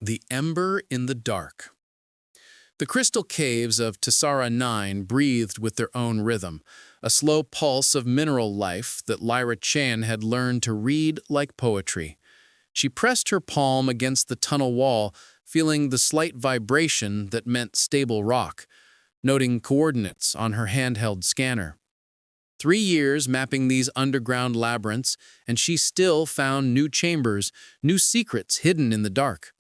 The Ember in the Dark. The crystal caves of Tessara 9 breathed with their own rhythm, a slow pulse of mineral life that Lyra Chan had learned to read like poetry. She pressed her palm against the tunnel wall, feeling the slight vibration that meant stable rock, noting coordinates on her handheld scanner. 3 years mapping these underground labyrinths, and she still found new chambers, new secrets hidden in the dark.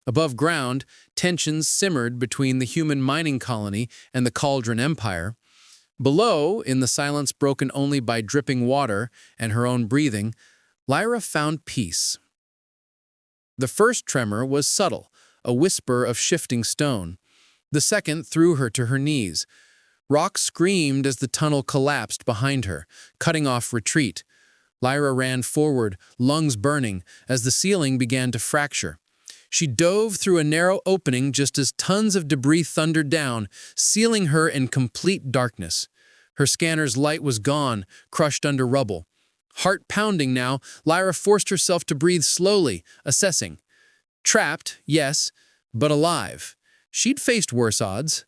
Above ground, tensions simmered between the human mining colony and the Cauldron Empire. Below, in the silence broken only by dripping water and her own breathing, Lyra found peace. The first tremor was subtle, a whisper of shifting stone. The second threw her to her knees. Rock screamed as the tunnel collapsed behind her, cutting off retreat. Lyra ran forward, lungs burning, as the ceiling began to fracture. She dove through a narrow opening just as tons of debris thundered down, sealing her in complete darkness. Her scanner's light was gone, crushed under rubble. Heart pounding now, Lyra forced herself to breathe slowly, assessing. Trapped, yes, but alive. She'd faced worse odds.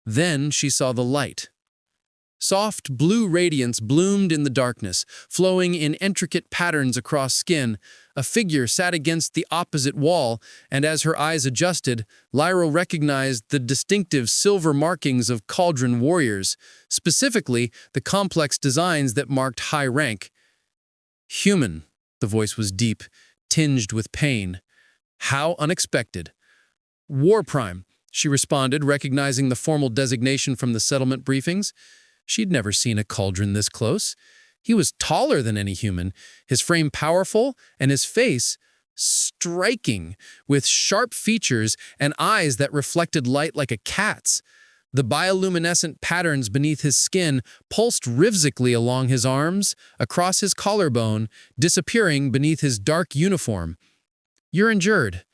Then she saw the light. Soft blue radiance bloomed in the darkness, flowing in intricate patterns across skin. A figure sat against the opposite wall, and as her eyes adjusted, Lyra recognized the distinctive silver markings of Cauldron warriors, specifically the complex designs that marked high rank. Human, the voice was deep, tinged with pain. How unexpected. War Prime, she responded, recognizing the formal designation from the settlement briefings. She'd never seen a Cauldron this close. He was taller than any human, his frame powerful, and his face striking, with sharp features and eyes that reflected light like a cat's. The bioluminescent patterns beneath his skin pulsed rhythmically along his arms, across his collarbone, disappearing beneath his dark uniform. "You're injured."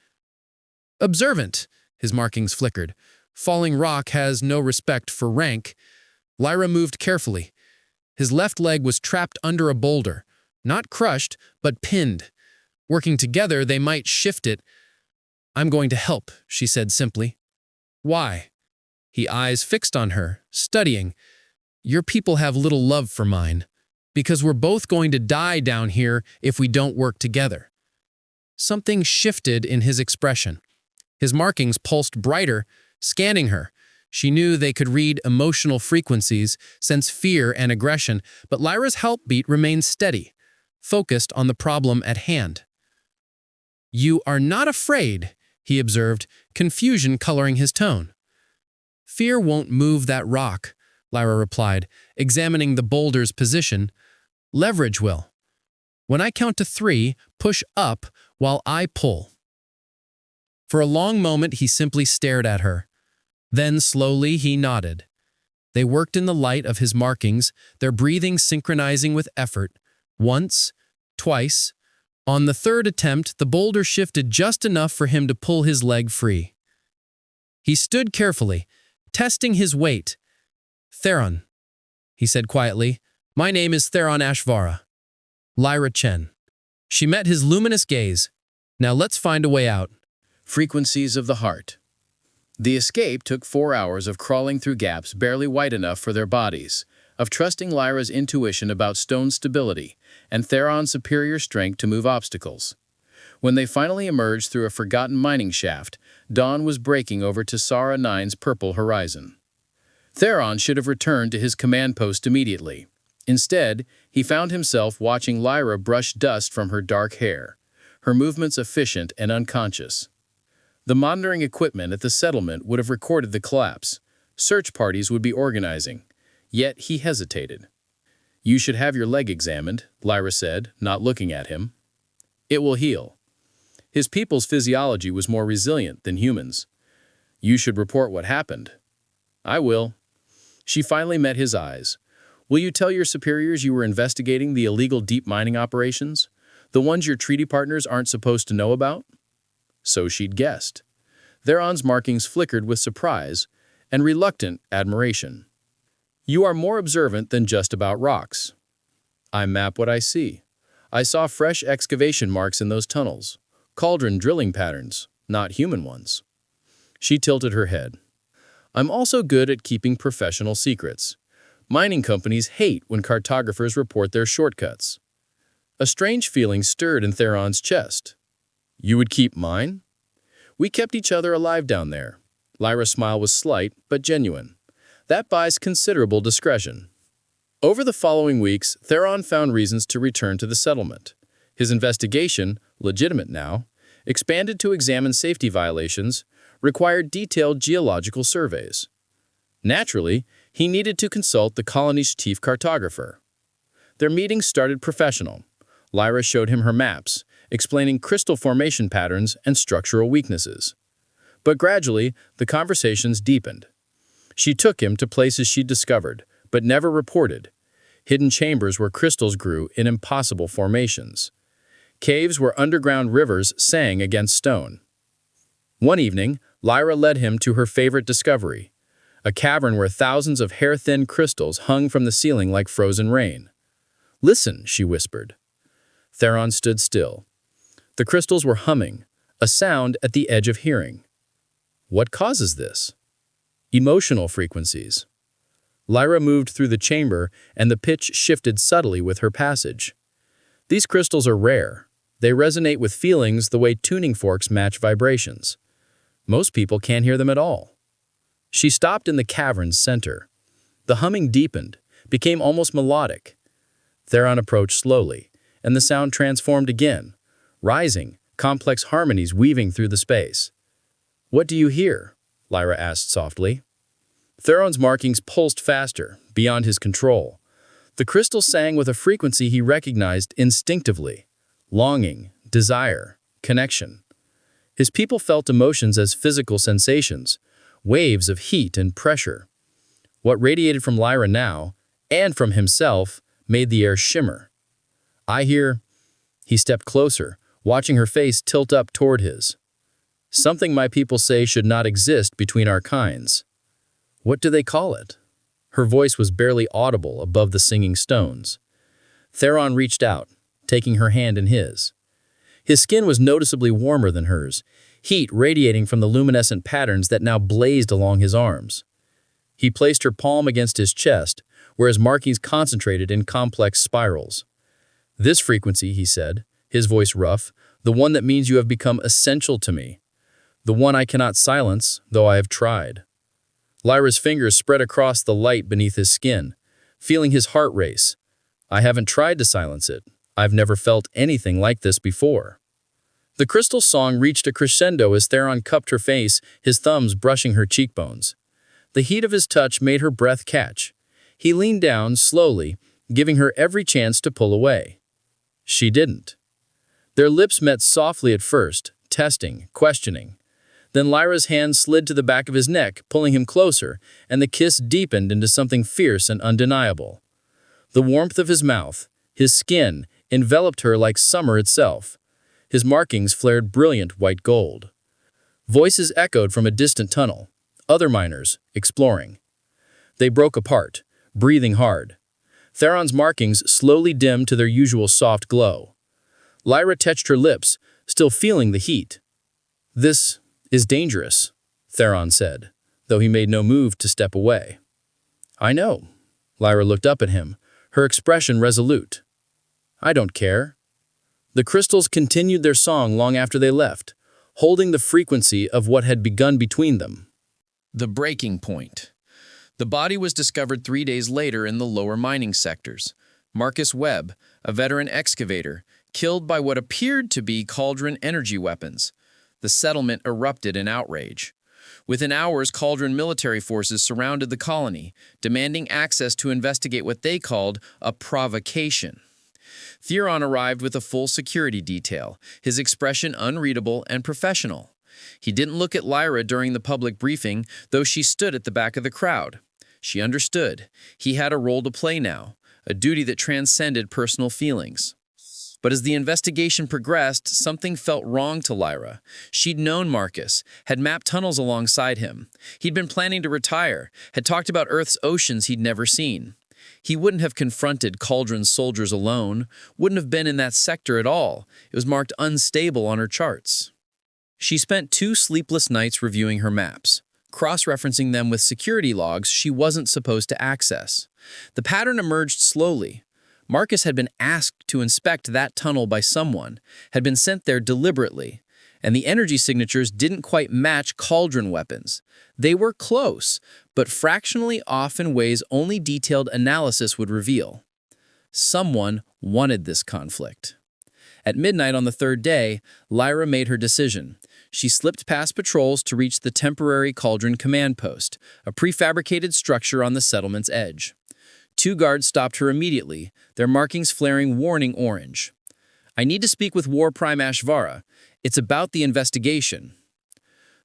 "Observant," his markings flickered. Falling rock has no respect for rank. Lyra moved carefully. His left leg was trapped under a boulder, not crushed, but pinned. Working together, they might shift it. "I'm going to help," she said simply. "Why?" He eyes fixed on her, studying. "Your people have little love for mine, because we're both going to die down here if we don't work together." Something shifted in his expression. His markings pulsed brighter, scanning her. She knew they could read emotional frequencies, sense fear and aggression, but Lyra's heartbeat remained steady, focused on the problem at hand. "You are not afraid," he observed, confusion coloring his tone. "Fear won't move that rock," Lyra replied, examining the boulder's position. "Leverage will. When I count to 3, push up while I pull." For a long moment, he simply stared at her. Then, slowly, he nodded. They worked in the light of his markings, their breathing synchronizing with effort. Once, twice. On the third attempt, the boulder shifted just enough for him to pull his leg free. He stood carefully, testing his weight. "Theron," he said quietly. "My name is Theron Ashvara." Lyra Chen. She met his luminous gaze. "Now let's find a way out." Frequencies of the heart. The escape took 4 hours of crawling through gaps barely wide enough for their bodies, of trusting Lyra's intuition about stone stability, and Theron's superior strength to move obstacles. When they finally emerged through a forgotten mining shaft, dawn was breaking over Tessara 9's purple horizon. Theron should have returned to his command post immediately. Instead, he found himself watching Lyra brush dust from her dark hair, her movements efficient and unconscious. The monitoring equipment at the settlement would have recorded the collapse. Search parties would be organizing. Yet he hesitated. "You should have your leg examined," Lyra said, not looking at him. "It will heal." His people's physiology was more resilient than humans. "You should report what happened." "I will." She finally met his eyes. "Will you tell your superiors you were investigating the illegal deep mining operations? The ones your treaty partners aren't supposed to know about?" So she'd guessed. Theron's markings flickered with surprise and reluctant admiration. "You are more observant than just about rocks." "I map what I see. I saw fresh excavation marks in those tunnels, cauldron drilling patterns, not human ones. She tilted her head. I'm also good at keeping professional secrets. Mining companies hate when cartographers report their shortcuts. A strange feeling stirred in Theron's chest. You would keep mine? We kept each other alive down there. Lyra's smile was slight, but genuine. That buys considerable discretion. Over the following weeks, Theron found reasons to return to the settlement. His investigation, legitimate now, expanded to examine safety violations, required detailed geological surveys. Naturally, he needed to consult the colony's chief cartographer. Their meetings started professional. Lyra showed him her maps, explaining crystal formation patterns and structural weaknesses. But gradually, the conversations deepened. She took him to places she'd discovered, but never reported. Hidden chambers where crystals grew in impossible formations. Caves where underground rivers sang against stone. One evening, Lyra led him to her favorite discovery, a cavern where thousands of hair-thin crystals hung from the ceiling like frozen rain. Listen, she whispered. Theron stood still. The crystals were humming, a sound at the edge of hearing. What causes this? Emotional frequencies. Lyra moved through the chamber, and the pitch shifted subtly with her passage. These crystals are rare. They resonate with feelings the way tuning forks match vibrations. Most people can't hear them at all. She stopped in the cavern's center. The humming deepened, became almost melodic. Theron approached slowly, and the sound transformed again, rising, complex harmonies weaving through the space. What do you hear? Lyra asked softly. Theron's markings pulsed faster, beyond his control. The crystal sang with a frequency he recognized instinctively. Longing, desire, connection. His people felt emotions as physical sensations, waves of heat and pressure. What radiated from Lyra now, and from himself, made the air shimmer. I hear... He stepped closer, watching her face tilt up toward his. Something my people say should not exist between our kinds. What do they call it? Her voice was barely audible above the singing stones. Theron reached out, taking her hand in his. His skin was noticeably warmer than hers, heat radiating from the luminescent patterns that now blazed along his arms. He placed her palm against his chest, where his markings concentrated in complex spirals. This frequency, he said, his voice rough, the one that means you have become essential to me. The one I cannot silence, though I have tried. Lyra's fingers spread across the light beneath his skin, feeling his heart race. I haven't tried to silence it. I've never felt anything like this before. The crystal song reached a crescendo as Theron cupped her face, his thumbs brushing her cheekbones. The heat of his touch made her breath catch. He leaned down, slowly, giving her every chance to pull away. She didn't. Their lips met softly at first, testing, questioning. Then Lyra's hand slid to the back of his neck, pulling him closer, and the kiss deepened into something fierce and undeniable. The warmth of his mouth, his skin, enveloped her like summer itself. His markings flared brilliant white gold. Voices echoed from a distant tunnel, other miners, exploring. They broke apart, breathing hard. Theron's markings slowly dimmed to their usual soft glow. Lyra touched her lips, still feeling the heat. This is dangerous, Theron said, though he made no move to step away. I know. Lyra looked up at him, her expression resolute. I don't care. The crystals continued their song long after they left, holding the frequency of what had begun between them. The breaking point. The body was discovered 3 days later in the lower mining sectors. Marcus Webb, a veteran excavator, killed by what appeared to be Cauldron energy weapons. The settlement erupted in outrage. Within hours, Cauldron military forces surrounded the colony, demanding access to investigate what they called a provocation. Theron arrived with a full security detail, his expression unreadable and professional. He didn't look at Lyra during the public briefing, though she stood at the back of the crowd. She understood. He had a role to play now, a duty that transcended personal feelings. But as the investigation progressed, something felt wrong to Lyra. She'd known Marcus, had mapped tunnels alongside him. He'd been planning to retire, had talked about Earth's oceans he'd never seen. He wouldn't have confronted Cauldron's soldiers alone, wouldn't have been in that sector at all. It was marked unstable on her charts. She spent 2 sleepless nights reviewing her maps, cross-referencing them with security logs she wasn't supposed to access. The pattern emerged slowly. Marcus had been asked to inspect that tunnel by someone, had been sent there deliberately, and the energy signatures didn't quite match cauldron weapons. They were close, but fractionally off in ways only detailed analysis would reveal. Someone wanted this conflict. At midnight on the 3rd day, Lyra made her decision. She slipped past patrols to reach the temporary Cauldron Command Post, a prefabricated structure on the settlement's edge. 2 guards stopped her immediately, their markings flaring warning orange. "I need to speak with War Prime Ashvara. It's about the investigation."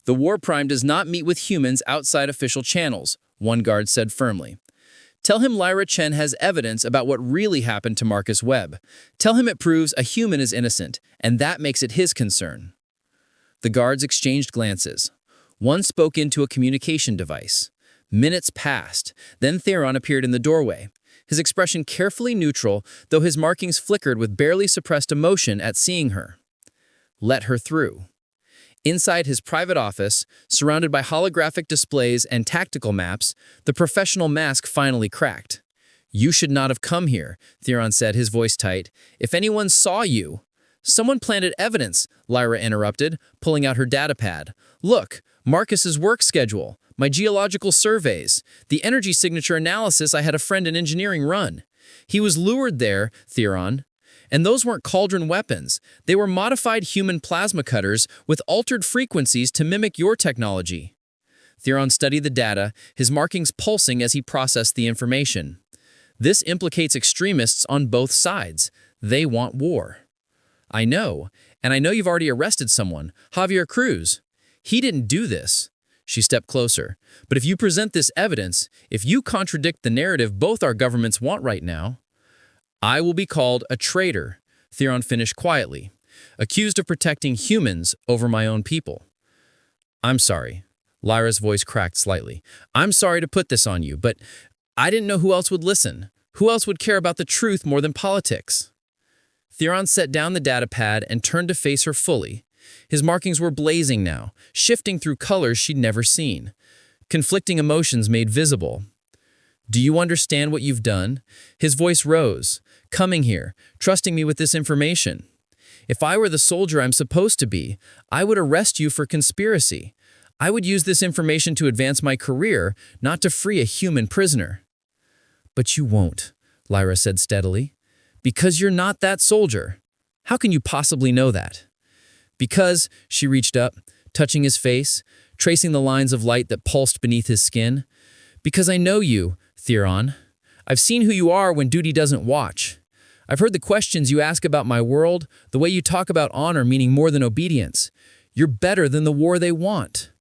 "The War Prime does not meet with humans outside official channels," one guard said firmly. "Tell him Lyra Chen has evidence about what really happened to Marcus Webb. Tell him it proves a human is innocent, and that makes it his concern." The guards exchanged glances. One spoke into a communication device. Minutes passed. Then Theron appeared in the doorway, his expression carefully neutral, though his markings flickered with barely suppressed emotion at seeing her. Let her through. Inside his private office, surrounded by holographic displays and tactical maps, the professional mask finally cracked. "You should not have come here," Theron said, his voice tight. "If anyone saw you—" "Someone planted evidence," Lyra interrupted, pulling out her datapad. "Look, Marcus's work schedule, my geological surveys, the energy signature analysis I had a friend in engineering run. He was lured there, Theron. And those weren't cauldron weapons. They were modified human plasma cutters with altered frequencies to mimic your technology." Theron studied the data, his markings pulsing as he processed the information. "This implicates extremists on both sides. They want war." "I know, and I know you've already arrested someone, Javier Cruz. He didn't do this." She stepped closer. "But if you present this evidence, if you contradict the narrative both our governments want right now—" "I will be called a traitor," Theron finished quietly, "accused of protecting humans over my own people." "I'm sorry." Lyra's voice cracked slightly. "I'm sorry to put this on you, but I didn't know who else would listen. Who else would care about the truth more than politics?" Theron set down the datapad and turned to face her fully. His markings were blazing now, shifting through colors she'd never seen. Conflicting emotions made visible. "Do you understand what you've done?" His voice rose. "Coming here, trusting me with this information. If I were the soldier I'm supposed to be, I would arrest you for conspiracy. I would use this information to advance my career, not to free a human prisoner." "But you won't," Lyra said steadily. "Because you're not that soldier. How can you possibly know that?" "Because," she reached up, touching his face, tracing the lines of light that pulsed beneath his skin. "Because I know you, Theron. I've seen who you are when duty doesn't watch. I've heard the questions you ask about my world, the way you talk about honor meaning more than obedience. You're better than the war they want."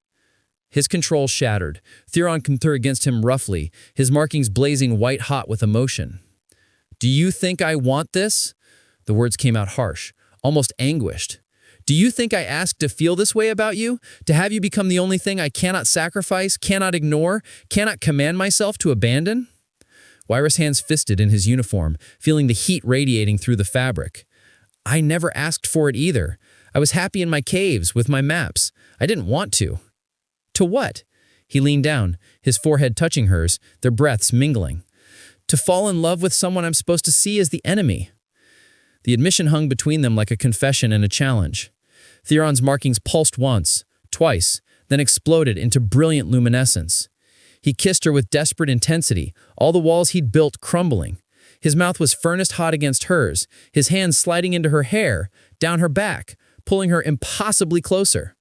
His control shattered. Theron came through against him roughly, his markings blazing white-hot with emotion. "Do you think I want this?" The words came out harsh, almost anguished. "Do you think I asked to feel this way about you? To have you become the only thing I cannot sacrifice, cannot ignore, cannot command myself to abandon?" Wyra's hands fisted in his uniform, feeling the heat radiating through the fabric. "I never asked for it either. I was happy in my caves, with my maps. I didn't want to." "To what?" He leaned down, his forehead touching hers, their breaths mingling. "To fall in love with someone I'm supposed to see as the enemy." The admission hung between them like a confession and a challenge. Theron's markings pulsed once, twice, then exploded into brilliant luminescence. He kissed her with desperate intensity, all the walls he'd built crumbling. His mouth was furnace hot against hers, his hands sliding into her hair, down her back, pulling her impossibly closer.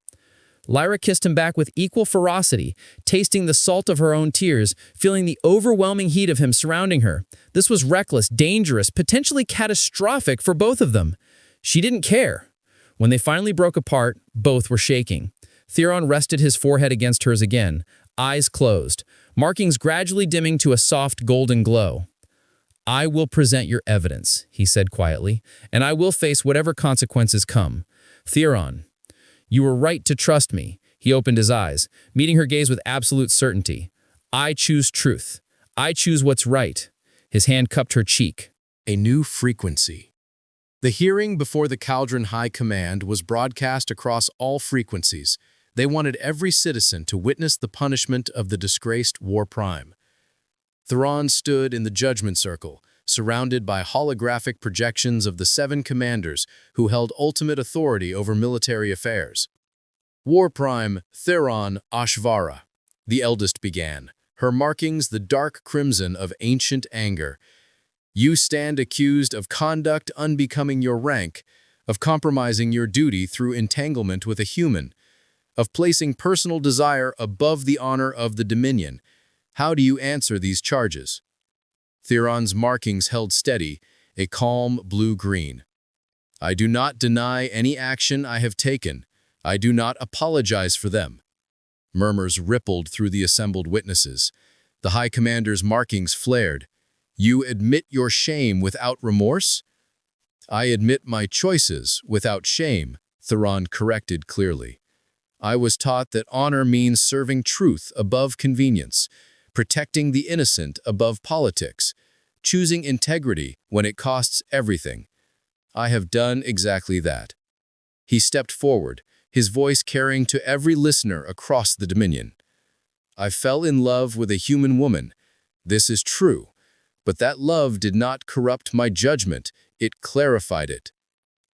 Lyra kissed him back with equal ferocity, tasting the salt of her own tears, feeling the overwhelming heat of him surrounding her. This was reckless, dangerous, potentially catastrophic for both of them. She didn't care. When they finally broke apart, both were shaking. Theron rested his forehead against hers again, eyes closed, markings gradually dimming to a soft golden glow. "I will present your evidence," he said quietly, "and I will face whatever consequences come. Theron, you were right to trust me." He opened his eyes, meeting her gaze with absolute certainty. "I choose truth. I choose what's right." His hand cupped her cheek. A new frequency. The hearing before the Caldron High Command was broadcast across all frequencies. They wanted every citizen to witness the punishment of the disgraced War Prime. Theron stood in the judgment circle, surrounded by holographic projections of the 7 commanders who held ultimate authority over military affairs. War Prime Theron Ashvara, the eldest, began, her markings the dark crimson of ancient anger. You stand accused of conduct unbecoming your rank, of compromising your duty through entanglement with a human, of placing personal desire above the honor of the Dominion. How do you answer these charges? Theron's markings held steady, a calm blue-green. I do not deny any action I have taken. I do not apologize for them. Murmurs rippled through the assembled witnesses. The High Commander's markings flared. You admit your shame without remorse? I admit my choices without shame, Theron corrected clearly. I was taught that honor means serving truth above convenience, protecting the innocent above politics, choosing integrity when it costs everything. I have done exactly that. He stepped forward, his voice carrying to every listener across the Dominion. I fell in love with a human woman. This is true. But that love did not corrupt my judgment, it clarified it.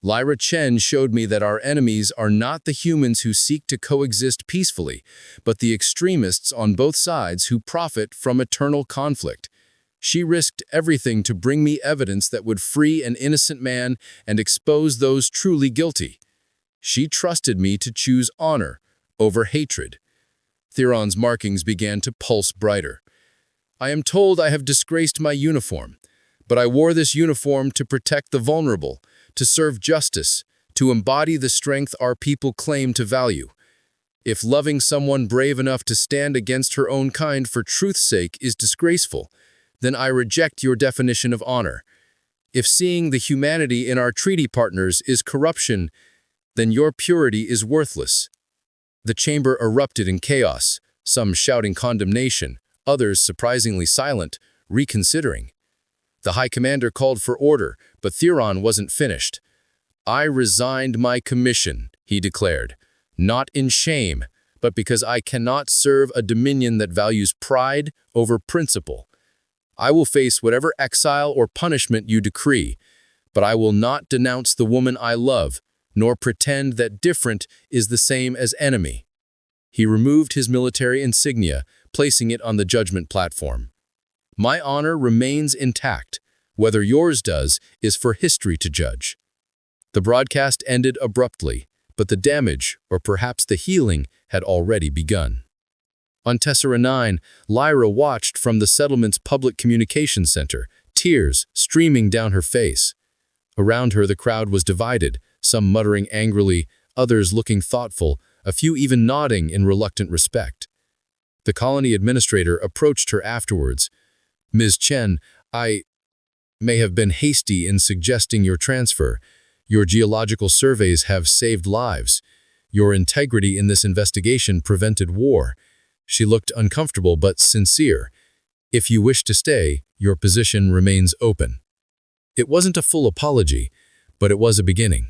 Lyra Chen showed me that our enemies are not the humans who seek to coexist peacefully, but the extremists on both sides who profit from eternal conflict. She risked everything to bring me evidence that would free an innocent man and expose those truly guilty. She trusted me to choose honor over hatred. Theron's markings began to pulse brighter. I am told I have disgraced my uniform, but I wore this uniform to protect the vulnerable, to serve justice, to embody the strength our people claim to value. If loving someone brave enough to stand against her own kind for truth's sake is disgraceful, then I reject your definition of honor. If seeing the humanity in our treaty partners is corruption, then your purity is worthless. The chamber erupted in chaos, some shouting condemnation, others surprisingly silent, reconsidering. The High Commander called for order, but Theron wasn't finished. I resigned my commission, he declared, not in shame, but because I cannot serve a Dominion that values pride over principle. I will face whatever exile or punishment you decree, but I will not denounce the woman I love, nor pretend that different is the same as enemy. He removed his military insignia, placing it on the judgment platform. My honor remains intact. Whether yours does is for history to judge. The broadcast ended abruptly, but the damage, or perhaps the healing, had already begun. On Tessera 9, Lyra watched from the settlement's public communications center, tears streaming down her face. Around her, the crowd was divided, some muttering angrily, others looking thoughtful, a few even nodding in reluctant respect. The colony administrator approached her afterwards. Ms. Chen, I may have been hasty in suggesting your transfer. Your geological surveys have saved lives. Your integrity in this investigation prevented war. She looked uncomfortable but sincere. If you wish to stay, your position remains open. It wasn't a full apology, but it was a beginning.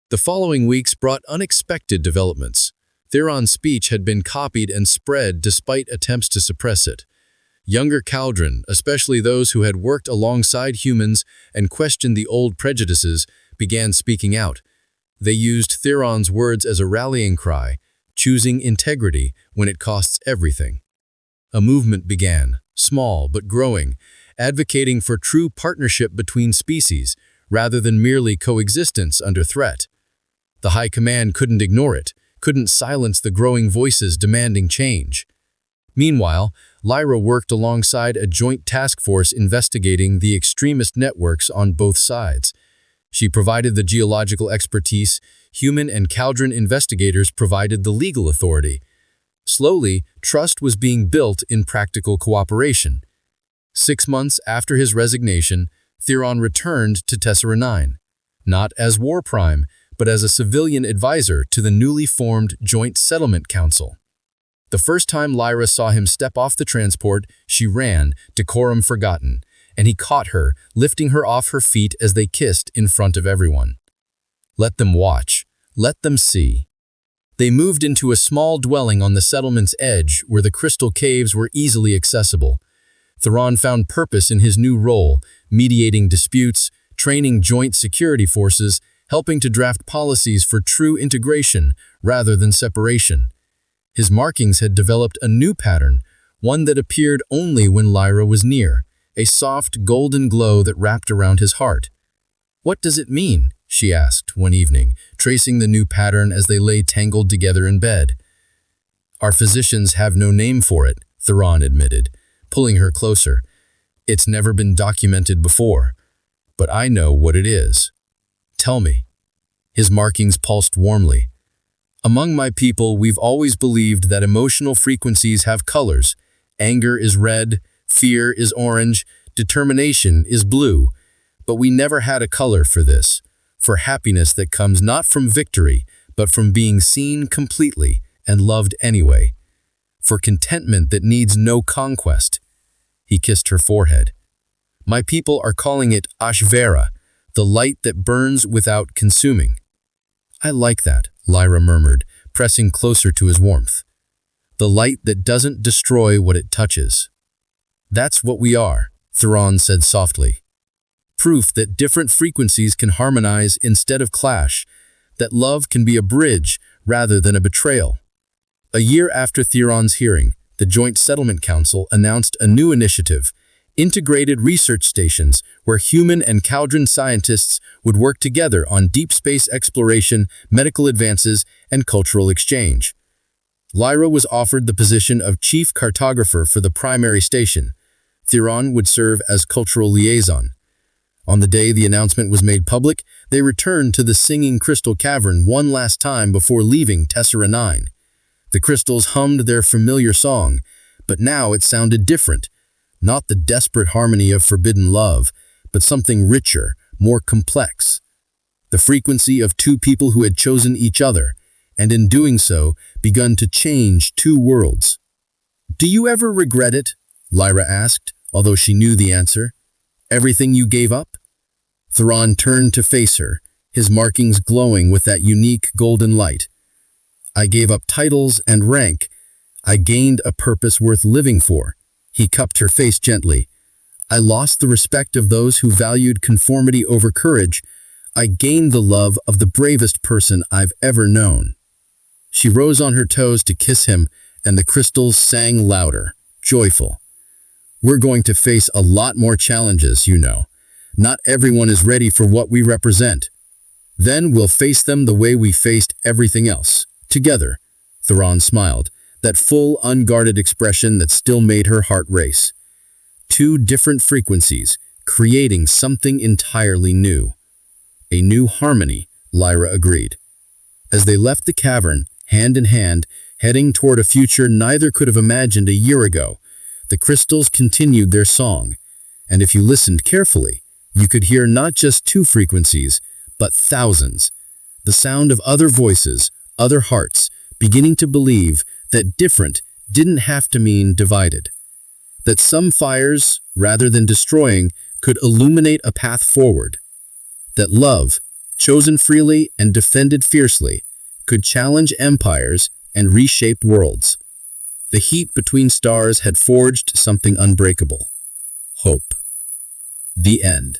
The following weeks brought unexpected developments. Theron's speech had been copied and spread despite attempts to suppress it. Younger Caldron, especially those who had worked alongside humans and questioned the old prejudices, began speaking out. They used Theron's words as a rallying cry, choosing integrity when it costs everything. A movement began, small but growing, advocating for true partnership between species rather than merely coexistence under threat. The High Command couldn't ignore it, couldn't silence the growing voices demanding change. Meanwhile, Lyra worked alongside a joint task force investigating the extremist networks on both sides. She provided the geological expertise, human and Caldron investigators provided the legal authority. Slowly, trust was being built in practical cooperation. 6 months after his resignation, Theron returned to Tessera 9, not as War Prime, but as a civilian advisor to the newly formed Joint Settlement Council. The first time Lyra saw him step off the transport, she ran, decorum forgotten, and he caught her, lifting her off her feet as they kissed in front of everyone. Let them watch. Let them see. They moved into a small dwelling on the settlement's edge where the crystal caves were easily accessible. Theron found purpose in his new role, mediating disputes, training joint security forces, helping to draft policies for true integration rather than separation. His markings had developed a new pattern, one that appeared only when Lyra was near, a soft golden glow that wrapped around his heart. "What does it mean?" she asked one evening, tracing the new pattern as they lay tangled together in bed. "Our physicians have no name for it," Theron admitted, pulling her closer. "It's never been documented before, but I know what it is. Tell me." His markings pulsed warmly. "Among my people, we've always believed that emotional frequencies have colors. Anger is red, fear is orange, determination is blue. But we never had a color for this, for happiness that comes not from victory, but from being seen completely and loved anyway. For contentment that needs no conquest." He kissed her forehead. "My people are calling it Ashvara, the light that burns without consuming." "I like that," Lyra murmured, pressing closer to his warmth. "The light that doesn't destroy what it touches." "That's what we are," Theron said softly. "Proof that different frequencies can harmonize instead of clash, that love can be a bridge rather than a betrayal." A year after Theron's hearing, the Joint Settlement Council announced a new initiative, integrated research stations where human and Kaldran scientists would work together on deep space exploration, medical advances, and cultural exchange. Lyra was offered the position of chief cartographer for the primary station. Theron would serve as cultural liaison. On the day the announcement was made public, they returned to the Singing Crystal Cavern one last time before leaving Tessera 9. The crystals hummed their familiar song, but now it sounded different. Not the desperate harmony of forbidden love, but something richer, more complex. The frequency of two people who had chosen each other, and in doing so, begun to change two worlds. "Do you ever regret it?" Lyra asked, although she knew the answer. "Everything you gave up?" Theron turned to face her, his markings glowing with that unique golden light. "I gave up titles and rank. I gained a purpose worth living for." He cupped her face gently. "I lost the respect of those who valued conformity over courage. I gained the love of the bravest person I've ever known." She rose on her toes to kiss him, and the crystals sang louder, joyful. "We're going to face a lot more challenges, you know. Not everyone is ready for what we represent. Then we'll face them the way we faced everything else, together." Theron smiled, that full, unguarded expression that still made her heart race. Two different frequencies, creating something entirely new. "A new harmony," Lyra agreed. As they left the cavern, hand in hand, heading toward a future neither could have imagined a year ago, the crystals continued their song. And if you listened carefully, you could hear not just two frequencies, but thousands. The sound of other voices, other hearts, beginning to believe that different didn't have to mean divided. That some fires, rather than destroying, could illuminate a path forward. That love, chosen freely and defended fiercely, could challenge empires and reshape worlds. The heat between stars had forged something unbreakable. Hope. The end.